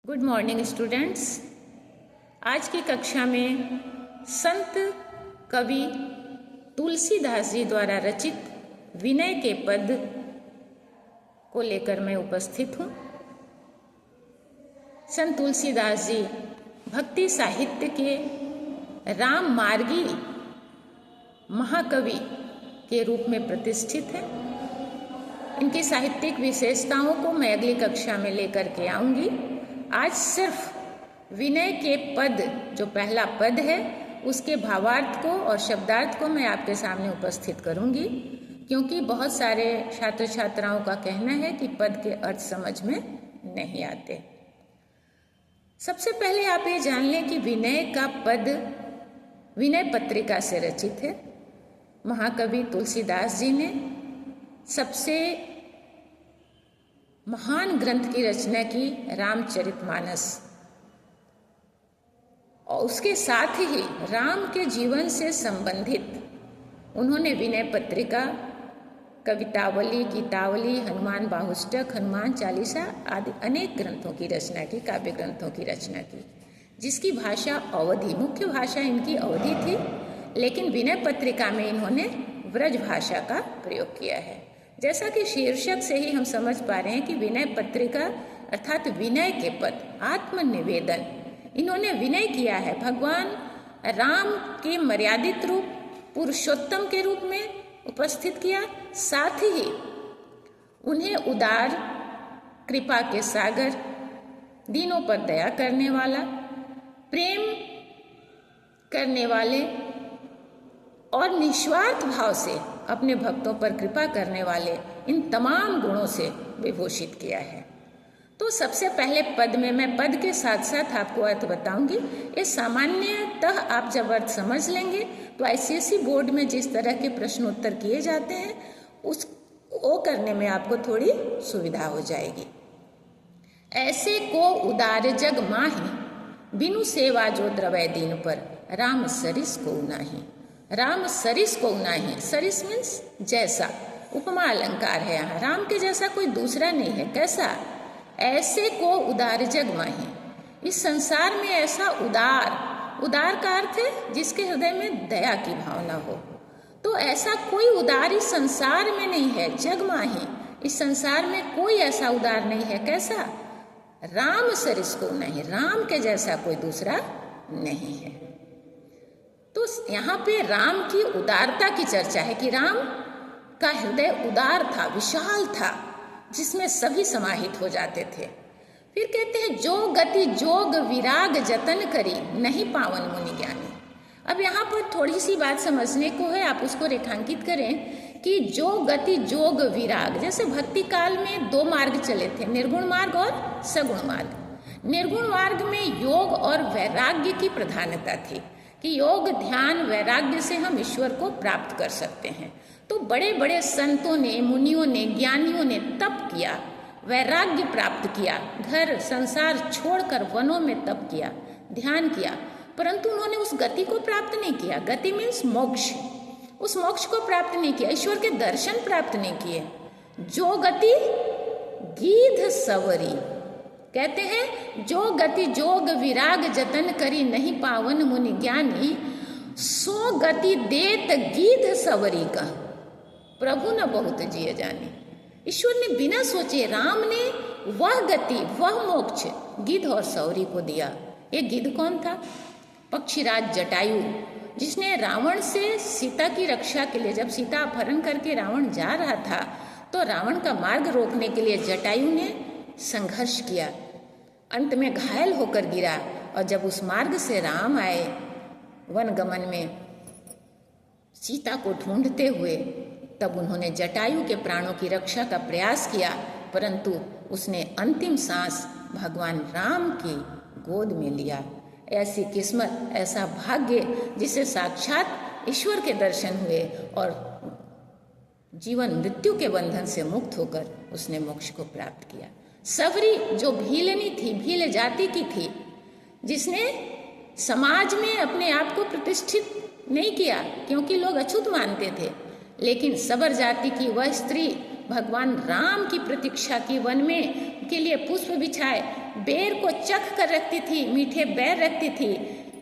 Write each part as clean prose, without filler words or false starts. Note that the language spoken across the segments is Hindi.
Good morning students. आज की कक्षा में संत कवि तुलसीदास जी द्वारा रचित विनय के पद को लेकर मैं उपस्थित हूँ। संत तुलसीदास जी भक्ति साहित्य के राम मार्गी महाकवि के रूप में प्रतिष्ठित हैं। इनकी साहित्यिक विशेषताओं को मैं अगली कक्षा में लेकर के आऊँगी। आज सिर्फ विनय के पद, जो पहला पद है, उसके भावार्थ को और शब्दार्थ को मैं आपके सामने उपस्थित करूंगी, क्योंकि बहुत सारे छात्र छात्राओं का कहना है कि पद के अर्थ समझ में नहीं आते। सबसे पहले आप ये जान लें कि विनय का पद विनय पत्रिका से रचित है। महाकवि तुलसीदास जी ने सबसे महान ग्रंथ की रचना की, रामचरितमानस, और उसके साथ ही राम के जीवन से संबंधित उन्होंने विनय पत्रिका, कवितावली, गीतावली, हनुमान बाहुष्टक, हनुमान चालीसा आदि अनेक ग्रंथों की रचना की, काव्य ग्रंथों की रचना की, जिसकी भाषा अवधी, मुख्य भाषा इनकी अवधी थी, लेकिन विनय पत्रिका में इन्होंने ब्रज भाषा का प्रयोग किया है। जैसा कि शीर्षक से ही हम समझ पा रहे हैं कि विनय पत्रिका अर्थात विनय के पद, आत्मनिवेदन, इन्होंने विनय किया है। भगवान राम के मर्यादित रूप पुरुषोत्तम के रूप में उपस्थित किया, साथ ही उन्हें उदार, कृपा के सागर, दीनों पर दया करने वाला, प्रेम करने वाले और निस्वार्थ भाव से अपने भक्तों पर कृपा करने वाले, इन तमाम गुणों से विभूषित किया है। तो सबसे पहले पद में मैं पद के साथ साथ आपको अर्थ बताऊंगी। ये सामान्यतः आप जब अर्थ समझ लेंगे तो आईसीएसई बोर्ड में जिस तरह के प्रश्न उत्तर किए जाते हैं वो करने में आपको थोड़ी सुविधा हो जाएगी। ऐसे को उदार जग माही, बिनु सेवा जो द्रवै दीन पर, राम सरिस को नाही। राम सरिस को नाही, सरिस मीन्स जैसा, उपमा अलंकार है यहाँ। राम के जैसा कोई दूसरा नहीं है। कैसा? ऐसे को उदार जग माही, इस संसार में ऐसा उदार, उदार का अर्थ है जिसके हृदय में दया की भावना हो। तो ऐसा कोई उदार इस संसार में नहीं है। जग माही, इस संसार में कोई ऐसा उदार नहीं है। कैसा? राम सरिस को नहीं, राम के जैसा कोई दूसरा नहीं है। तो यहाँ पे राम की उदारता की चर्चा है कि राम का हृदय उदार था, विशाल था, जिसमें सभी समाहित हो जाते थे। फिर कहते हैं जो गति जोग विराग जतन करी, नहीं पावन मुनि ज्ञानी। अब यहाँ पर थोड़ी सी बात समझने को है, आप उसको रेखांकित करें कि जो गति जोग विराग, जैसे भक्ति काल में दो मार्ग चले थे, निर्गुण मार्ग और सगुण मार्ग। निर्गुण मार्ग में योग और वैराग्य की प्रधानता थी कि योग, ध्यान, वैराग्य से हम ईश्वर को प्राप्त कर सकते हैं। तो बड़े बड़े संतों ने, मुनियों ने, ज्ञानियों ने तप किया, वैराग्य प्राप्त किया, घर संसार छोड़कर वनों में तप किया, ध्यान किया, परंतु उन्होंने उस गति को प्राप्त नहीं किया। गति मीन्स मोक्ष। उस मोक्ष को प्राप्त नहीं किया, ईश्वर के दर्शन प्राप्त नहीं किए। जो गति गीध सवरी, कहते हैं जो गति जोग विराग जतन करी, नहीं पावन मुनि ज्ञानी, सो गति देत गीध सवरी का, प्रभु न बहुत जिय जानी। ईश्वर ने बिना सोचे, राम ने वह गति, वह मोक्ष गिद्ध और सौरी को दिया। ये गिद्ध कौन था? पक्षीराज जटायु, जिसने रावण से सीता की रक्षा के लिए, जब सीता अपहरण करके रावण जा रहा था, तो रावण का मार्ग रोकने के लिए जटायु ने संघर्ष किया, अंत में घायल होकर गिरा। और जब उस मार्ग से राम आए वनगमन में सीता को ढूंढते हुए, तब उन्होंने जटायु के प्राणों की रक्षा का प्रयास किया, परंतु उसने अंतिम सांस भगवान राम की गोद में लिया। ऐसी किस्मत, ऐसा भाग्य, जिसे साक्षात ईश्वर के दर्शन हुए और जीवन मृत्यु के बंधन से मुक्त होकर उसने मोक्ष को प्राप्त किया। सवरी जो भीलनी थी, भील जाति की थी, जिसने समाज में अपने आप को प्रतिष्ठित नहीं किया, क्योंकि लोग अछूत मानते थे, लेकिन सबर जाति की वह स्त्री भगवान राम की प्रतीक्षा की, वन में के लिए पुष्प बिछाए, बेर को चख कर रखती थी, मीठे बेर रखती थी।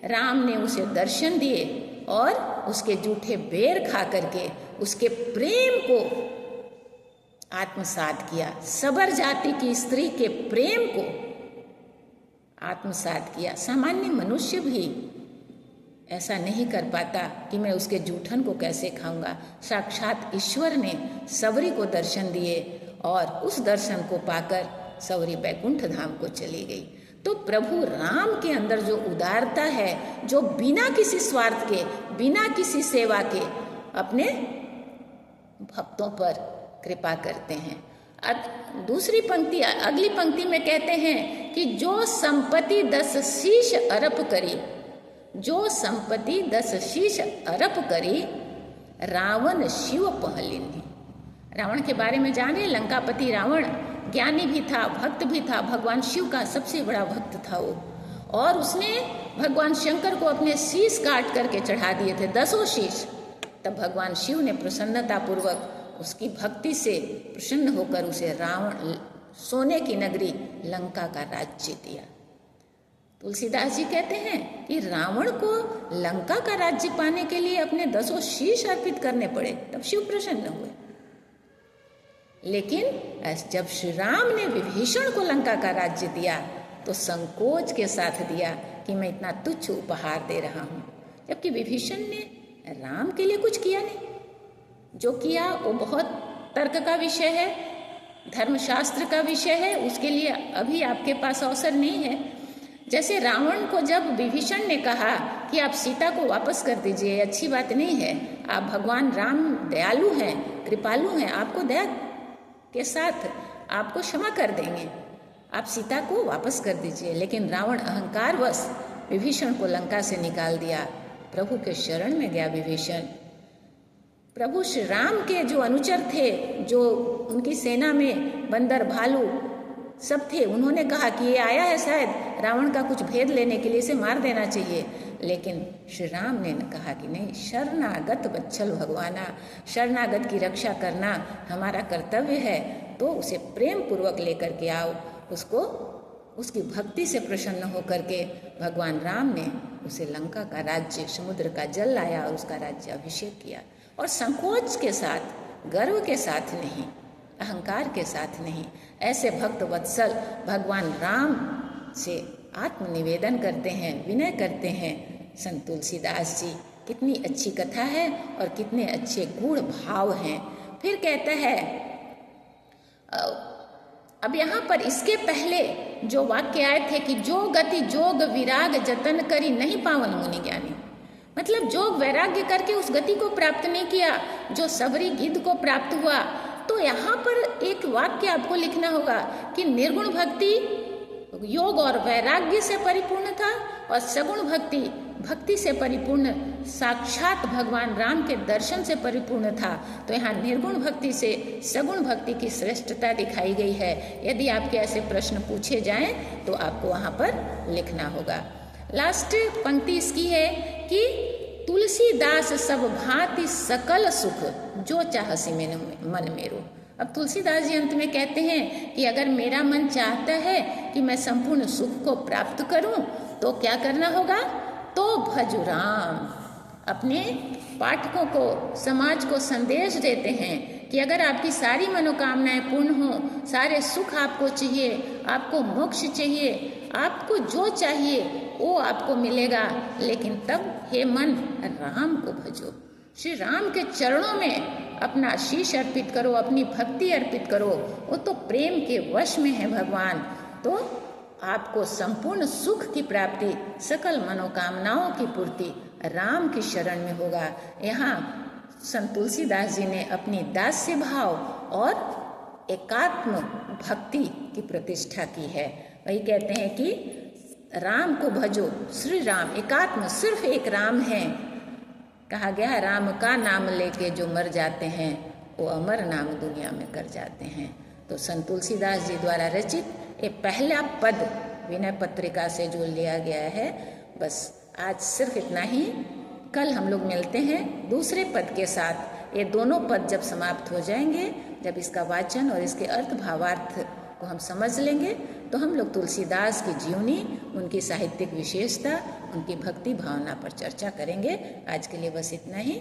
राम ने उसे दर्शन दिए और उसके जूठे बेर खा करके उसके प्रेम को आत्मसात किया, सबर जाति की स्त्री के प्रेम को आत्मसात किया। सामान्य मनुष्य भी ऐसा नहीं कर पाता कि मैं उसके जूठन को कैसे खाऊंगा। साक्षात ईश्वर ने सवरी को दर्शन दिए और उस दर्शन को पाकर सवरी बैकुंठ धाम को चली गई। तो प्रभु राम के अंदर जो उदारता है, जो बिना किसी स्वार्थ के, बिना किसी सेवा के अपने भक्तों पर कृपा करते हैं। अब दूसरी पंक्ति, अगली पंक्ति में कहते हैं कि जो संपत्ति 10 शीश अर्प करी, जो संपत्ति 10 शीश अर्प करी, रावण शिव पहलिनी। रावण के बारे में जाने, लंकापति रावण ज्ञानी भी था, भक्त भी था, भगवान शिव का सबसे बड़ा भक्त था वो। और उसने भगवान शंकर को अपने शीश काट करके चढ़ा दिए थे, 10 शीश। तब भगवान शिव ने प्रसन्नता पूर्वक उसकी भक्ति से प्रसन्न होकर उसे रावण, सोने की नगरी लंका का राज्य दिया। तुलसीदास जी कहते हैं कि रावण को लंका का राज्य पाने के लिए अपने 10 शीश अर्पित करने पड़े, तब शिव प्रसन्न हुए। लेकिन जब श्री राम ने विभीषण को लंका का राज्य दिया तो संकोच के साथ दिया कि मैं इतना तुच्छ उपहार दे रहा हूं, जबकि विभीषण ने राम के लिए कुछ किया नहीं। जो किया वो बहुत तर्क का विषय है, धर्मशास्त्र का विषय है, उसके लिए अभी आपके पास अवसर नहीं है। जैसे रावण को जब विभीषण ने कहा कि आप सीता को वापस कर दीजिए, अच्छी बात नहीं है, आप भगवान राम दयालु हैं, कृपालु हैं, आपको दया के साथ आपको क्षमा कर देंगे, आप सीता को वापस कर दीजिए। लेकिन रावण अहंकारवश विभीषण को लंका से निकाल दिया। प्रभु के शरण में गया विभीषण। प्रभु श्री राम के जो अनुचर थे, जो उनकी सेना में बंदर, भालू सब थे, उन्होंने कहा कि ये आया है शायद रावण का कुछ भेद लेने के लिए, इसे मार देना चाहिए। लेकिन श्री राम ने कहा कि नहीं, शरणागत बच्छल भगवाना, शरणागत की रक्षा करना हमारा कर्तव्य है, तो उसे प्रेम पूर्वक लेकर के आओ। उसको उसकी भक्ति से प्रसन्न होकर के भगवान राम ने उसे लंका का राज्य, समुद्र का जल लाया और उसका राज्य अभिषेक किया। और संकोच के साथ, गर्व के साथ नहीं, अहंकार के साथ नहीं, ऐसे भक्त वत्सल भगवान राम से आत्मनिवेदन करते हैं, विनय करते हैं संत तुलसीदास जी। कितनी अच्छी कथा है और कितने अच्छे गूढ़ भाव हैं। फिर कहता है, अब यहाँ पर इसके पहले जो वाक्य आए थे कि जो गति जोग विराग जतन करी नहीं पावन मुनि ज्ञानी, मतलब जोग वैराग्य करके उस गति को प्राप्त नहीं किया जो सबरी गिद्ध को प्राप्त हुआ। तो यहाँ पर एक वाक्य आपको लिखना होगा कि निर्गुण भक्ति योग और वैराग्य से परिपूर्ण था और सगुण भक्ति भक्ति से परिपूर्ण, साक्षात भगवान राम के दर्शन से परिपूर्ण था। तो यहाँ निर्गुण भक्ति से सगुण भक्ति की श्रेष्ठता दिखाई गई है। यदि आपके ऐसे प्रश्न पूछे जाएं तो आपको वहाँ पर लिखना होगा। लास्ट पंक्ति इसकी है कि तुलसीदास सब भांति सकल सुख जो चाहसी मन मेरो। अब तुलसीदास जी अंत में कहते हैं कि अगर मेरा मन चाहता है कि मैं संपूर्ण सुख को प्राप्त करूं तो क्या करना होगा, तो भज राम। अपने पाठकों को, समाज को संदेश देते हैं कि अगर आपकी सारी मनोकामनाएं पूर्ण हो, सारे सुख आपको चाहिए, आपको मोक्ष चाहिए, आपको जो चाहिए वो आपको मिलेगा, लेकिन तब हे मन राम को भजो, श्री राम के चरणों में अपना शीश अर्पित करो, अपनी भक्ति अर्पित करो। वो तो प्रेम के वश में है भगवान, तो आपको संपूर्ण सुख की प्राप्ति, सकल मनोकामनाओं की पूर्ति राम की शरण में होगा। यहाँ संत तुलसीदास जी ने अपनी दास्य भाव और एकात्म भक्ति की प्रतिष्ठा की है। वही कहते हैं कि राम को भजो, श्री राम, एकात्म, सिर्फ एक राम है। कहा गया है राम का नाम लेके जो मर जाते हैं वो अमर नाम दुनिया में कर जाते हैं। तो संत तुलसीदास जी द्वारा रचित ये पहला पद विनय पत्रिका से जो लिया गया है। बस आज सिर्फ इतना ही। कल हम लोग मिलते हैं दूसरे पद के साथ। ये दोनों पद जब समाप्त हो जाएंगे, जब इसका वाचन और इसके अर्थ भावार्थ को हम समझ लेंगे तो हम लोग तुलसीदास की जीवनी, उनकी साहित्यिक विशेषता, उनकी भक्ति भावना पर चर्चा करेंगे। आज के लिए बस इतना ही।